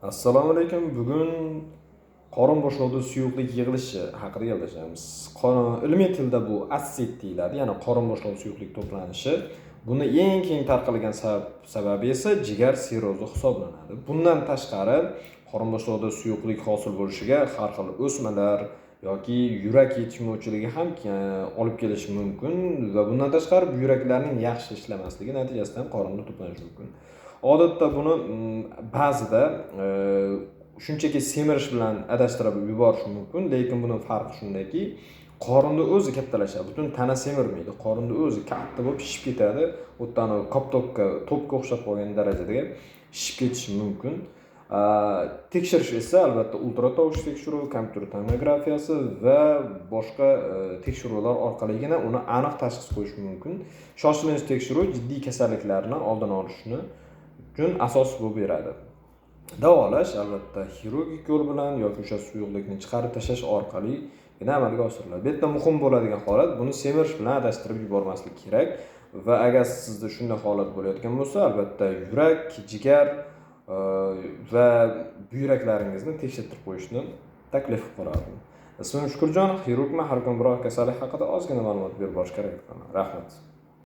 Assalomu alaykum. Bugun qorin boshlovchi suyuqlik yig'ilishi haqida gaplashamiz. Ilmiy tilda bu assit deyiladi, ya'ni qorin boshlovchi suyuqlik to'planishi. Buni eng keng tarqalgan sababi esa jigar sirrozi hisoblanadi. Bundan tashqari, qorin boshlovchi suyuqlik hosil bo'lishiga har xil o'smalar yoki yurak yetishmovchiligi ham olib kelishi mumkin va bundan tashqari buyraklarning yaxshi ishlamasligi natijasida ham qorinda to'planishi mumkin. Odatda buni ba'zida shunchaki semirish bilan adashtirib yuborish mumkin, lekin buning farqi shundaki, qorinni o'zi kattalashadi. Butun tana semirmaydi. Qorinni o'zi katta bo'lib shishib ketadi. O'tdan to'pga o'xshab qolgan darajada shishib ketishi mumkin. Tekshirish esa albatta ultratovush tekshiruvi, kompyuter tomografiyasi va boshqa tekshiruvlar orqaligina uni aniq tashxis qo'yish mumkin. Shoshilinch tekshiruv jiddiy kasalliklarni oldini olishni uchun asos bo'lib beradi. Davolash albatta xirurgik yo'l bilan yoki o'sha suyuqlikni chiqarib tashlash orqali amalga oshiriladi. Bu yerda muhim bo'ladigan holat, buni semirish bilan adashtirib yubormaslik kerak va agar sizda shunday holat bo'layotgan bo'lsa, albatta yurak, jigar va buyraklaringizni tekshirtirib qo'yishni taklif qiladi. Ismim Shukurjon, xirurgman, har kun biror kasallik haqida ozgina ma'lumot berib borishga harakat qilaman. Rahmat.